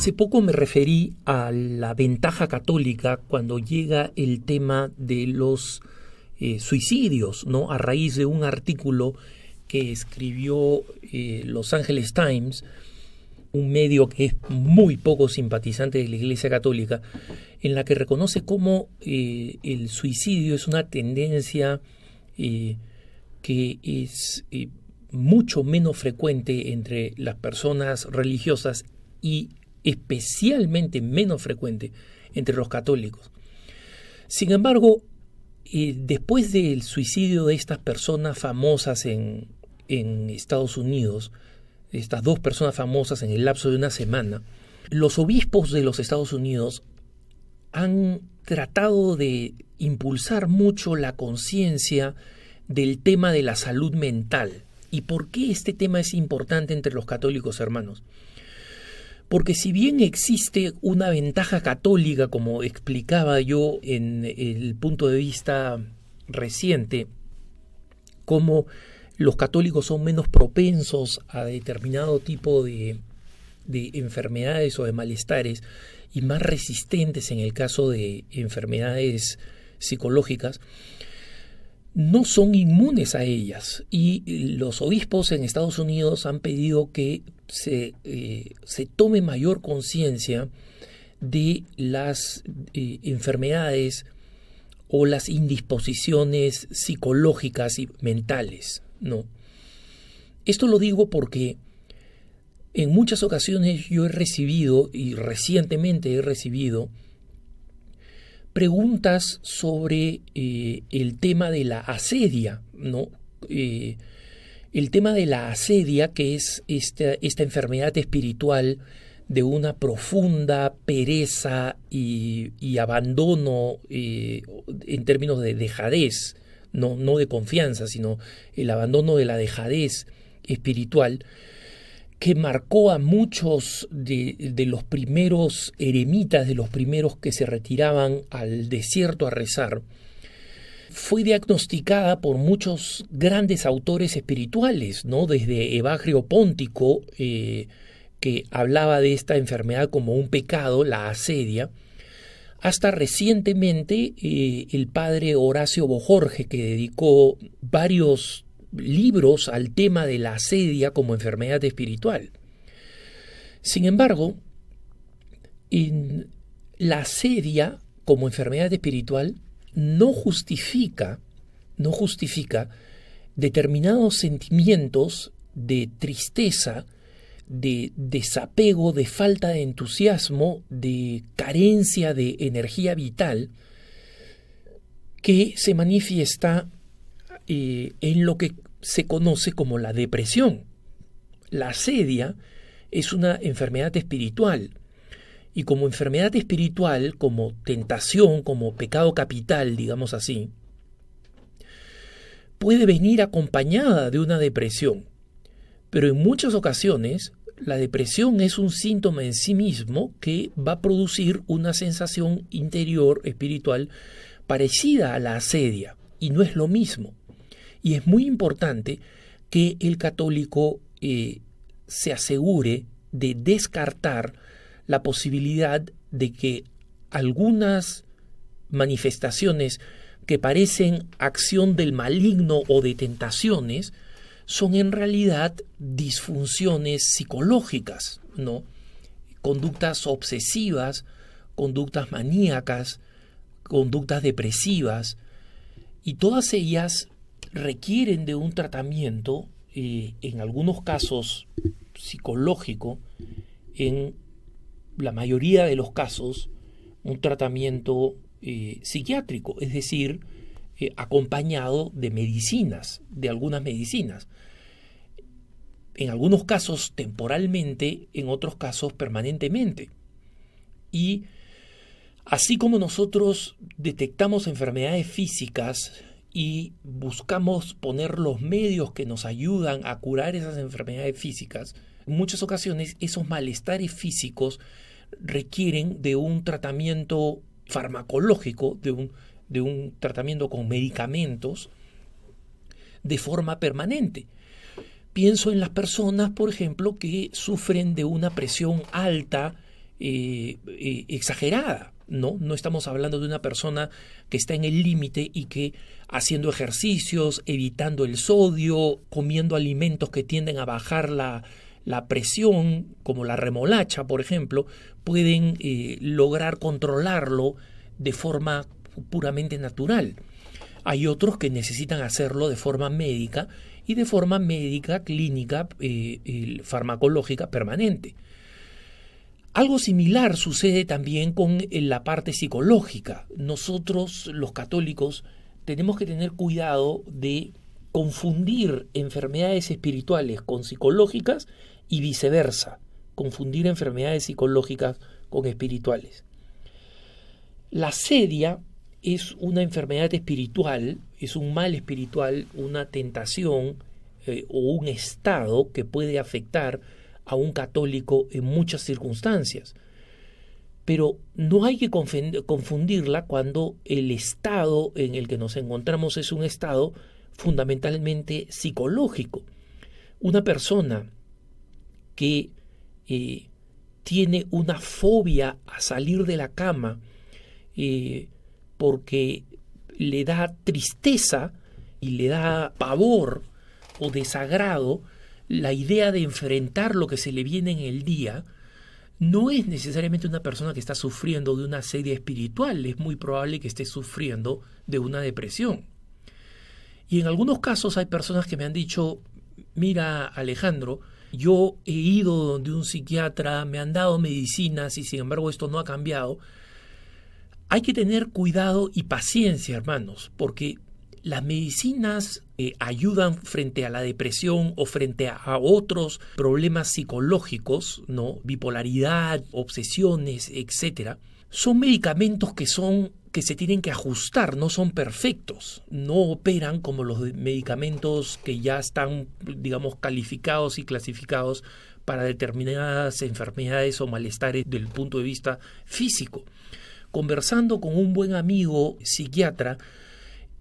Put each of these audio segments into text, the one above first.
Hace poco me referí a la ventaja católica cuando llega el tema de los suicidios, ¿no? A raíz de un artículo que escribió Los Angeles Times, un medio que es muy poco simpatizante de la Iglesia Católica, en la que reconoce cómo el suicidio es una tendencia que es mucho menos frecuente entre las personas religiosas y especialmente menos frecuente entre los católicos. Sin embargo, después del suicidio de estas personas famosas en Estados Unidos, estas dos personas famosas en el lapso de una semana, los obispos de los Estados Unidos han tratado de impulsar mucho la conciencia del tema de la salud mental. ¿Y por qué este tema es importante entre los católicos, hermanos? Porque si bien existe una ventaja católica, como explicaba yo en el punto de vista reciente, como los católicos son menos propensos a determinado tipo de enfermedades o de malestares y más resistentes en el caso de enfermedades psicológicas, no son inmunes a ellas, y los obispos en Estados Unidos han pedido que se tome mayor conciencia de las enfermedades o las indisposiciones psicológicas y mentales, ¿no? Esto lo digo porque en muchas ocasiones yo he recibido, y recientemente he recibido, preguntas sobre el tema de la asedia, ¿no? El tema de la asedia, que es esta enfermedad espiritual de una profunda pereza y abandono en términos de dejadez, no de confianza, sino el abandono de la dejadez espiritual, que marcó a muchos de los primeros eremitas, de los primeros que se retiraban al desierto a rezar. Fue diagnosticada por muchos grandes autores espirituales, ¿no? Desde Evagrio Póntico, que hablaba de esta enfermedad como un pecado, la asedia, hasta recientemente el padre Horacio Bojorge, que dedicó varios libros al tema de la asedia como enfermedad espiritual. Sin embargo, la asedia como enfermedad espiritual no justifica determinados sentimientos de tristeza, de desapego, de falta de entusiasmo, de carencia de energía vital, que se manifiesta en lo que se conoce como la depresión. La asedia es una enfermedad espiritual, y como enfermedad espiritual, como tentación, como pecado capital, digamos así, puede venir acompañada de una depresión. Pero en muchas ocasiones la depresión es un síntoma en sí mismo que va a producir una sensación interior espiritual parecida a la asedia, y no es lo mismo. Y es muy importante que el católico se asegure de descartar la posibilidad de que algunas manifestaciones que parecen acción del maligno o de tentaciones son en realidad disfunciones psicológicas, ¿no? Conductas obsesivas, conductas maníacas, conductas depresivas, y todas ellas requieren de un tratamiento, en algunos casos psicológico, en la mayoría de los casos un tratamiento psiquiátrico, es decir, acompañado de medicinas, de algunas medicinas. En algunos casos temporalmente, en otros casos permanentemente. Y así como nosotros detectamos enfermedades físicas y buscamos poner los medios que nos ayudan a curar esas enfermedades físicas, en muchas ocasiones esos malestares físicos requieren de un tratamiento farmacológico, de un tratamiento con medicamentos de forma permanente. Pienso en las personas, por ejemplo, que sufren de una presión alta exagerada, ¿no? No estamos hablando de una persona que está en el límite y que haciendo ejercicios, evitando el sodio, comiendo alimentos que tienden a bajar la presión, como la remolacha, por ejemplo, pueden lograr controlarlo de forma puramente natural. Hay otros que necesitan hacerlo de forma médica y de forma médica, clínica, farmacológica permanente. Algo similar sucede también con la parte psicológica. Nosotros, los católicos, tenemos que tener cuidado de confundir enfermedades espirituales con psicológicas y viceversa, confundir enfermedades psicológicas con espirituales. La sedia es una enfermedad espiritual, es un mal espiritual, una tentación o un estado que puede afectar a un católico en muchas circunstancias. Pero no hay que confundirla cuando el estado en el que nos encontramos es un estado fundamentalmente psicológico. Una persona que tiene una fobia a salir de la cama porque le da tristeza y le da pavor o desagrado la idea de enfrentar lo que se le viene en el día, no es necesariamente una persona que está sufriendo de una sedia espiritual, es muy probable que esté sufriendo de una depresión. Y en algunos casos hay personas que me han dicho, mira Alejandro, yo he ido donde un psiquiatra, me han dado medicinas y sin embargo esto no ha cambiado. Hay que tener cuidado y paciencia, hermanos, porque las medicinas ayudan frente a la depresión o frente a otros problemas psicológicos, ¿no? Bipolaridad, obsesiones, etcétera. Son medicamentos que se tienen que ajustar, no son perfectos, no operan como los medicamentos que ya están, digamos, calificados y clasificados para determinadas enfermedades o malestares desde el punto de vista físico. Conversando con un buen amigo psiquiatra,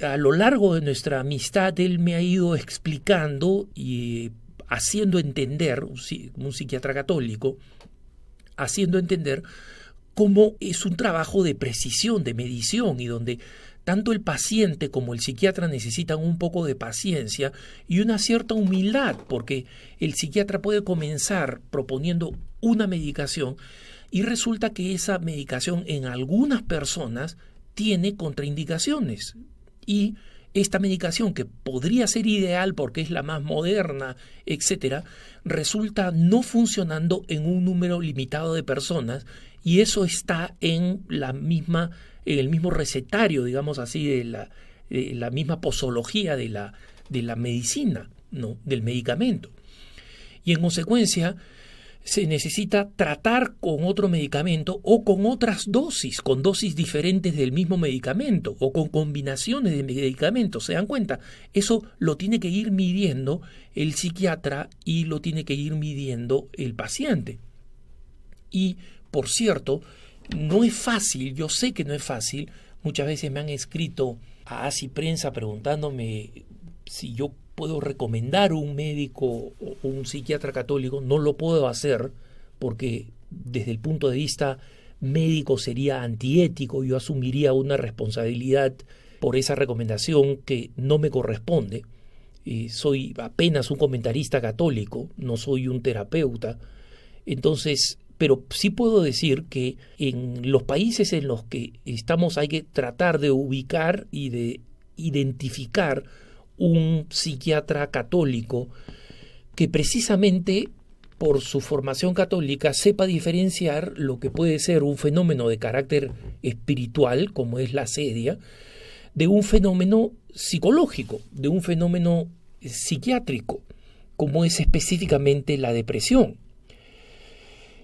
a lo largo de nuestra amistad, él me ha ido explicando y haciendo entender, un psiquiatra católico, haciendo entender cómo es un trabajo de precisión, de medición, y donde tanto el paciente como el psiquiatra necesitan un poco de paciencia y una cierta humildad, porque el psiquiatra puede comenzar proponiendo una medicación y resulta que esa medicación en algunas personas tiene contraindicaciones. Y esta medicación, que podría ser ideal porque es la más moderna, etcétera, resulta no funcionando en un número limitado de personas, y eso está en el mismo recetario, digamos así, de la misma posología de la medicina, ¿no? Del medicamento. Y en consecuencia se necesita tratar con otro medicamento o con otras dosis, con dosis diferentes del mismo medicamento o con combinaciones de medicamentos. ¿Se dan cuenta? Eso lo tiene que ir midiendo el psiquiatra y lo tiene que ir midiendo el paciente. Y, por cierto, no es fácil, yo sé que no es fácil. Muchas veces me han escrito a Así Prensa preguntándome si yo puedo recomendar un médico o un psiquiatra católico. No lo puedo hacer porque desde el punto de vista médico sería antiético, yo asumiría una responsabilidad por esa recomendación que no me corresponde. Soy apenas un comentarista católico, no soy un terapeuta. Entonces, pero sí puedo decir que en los países en los que estamos hay que tratar de ubicar y de identificar un psiquiatra católico que precisamente por su formación católica sepa diferenciar lo que puede ser un fenómeno de carácter espiritual, como es la sedia, de un fenómeno psicológico, de un fenómeno psiquiátrico, como es específicamente la depresión.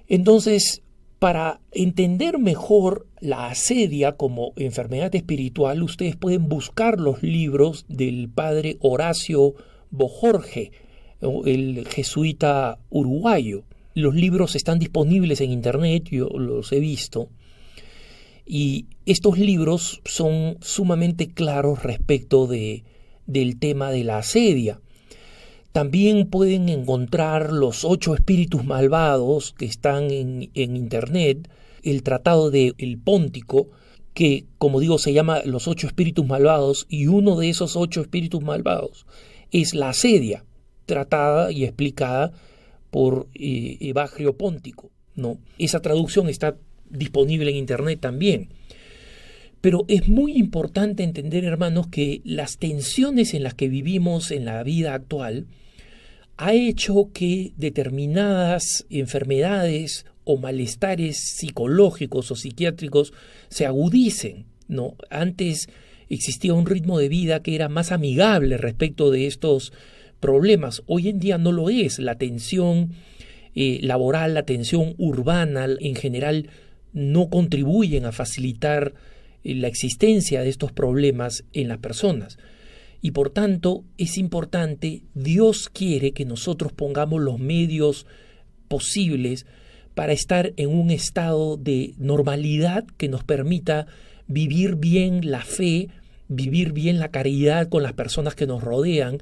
Entonces, para entender mejor la asedia como enfermedad espiritual, ustedes pueden buscar los libros del padre Horacio Bojorge, el jesuita uruguayo. Los libros están disponibles en internet, yo los he visto, y estos libros son sumamente claros respecto del tema de la asedia. También pueden encontrar los 8 espíritus malvados que están en internet, el tratado de El Póntico, que como digo se llama los 8 espíritus malvados, y uno de esos 8 espíritus malvados es la asedia, tratada y explicada por Evagrio Póntico, ¿no? Esa traducción está disponible en internet también. Pero es muy importante entender, hermanos, que las tensiones en las que vivimos en la vida actual ha hecho que determinadas enfermedades o malestares psicológicos o psiquiátricos se agudicen, ¿no? Antes existía un ritmo de vida que era más amigable respecto de estos problemas. Hoy en día no lo es. La tensión laboral, la tensión urbana en general no contribuyen a facilitar la existencia de estos problemas en las personas. Y por tanto es importante, Dios quiere que nosotros pongamos los medios posibles para estar en un estado de normalidad que nos permita vivir bien la fe, vivir bien la caridad con las personas que nos rodean,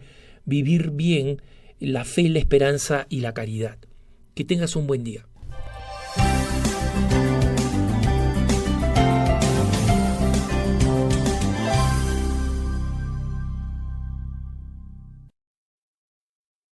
vivir bien la fe, la esperanza y la caridad. Que tengas un buen día.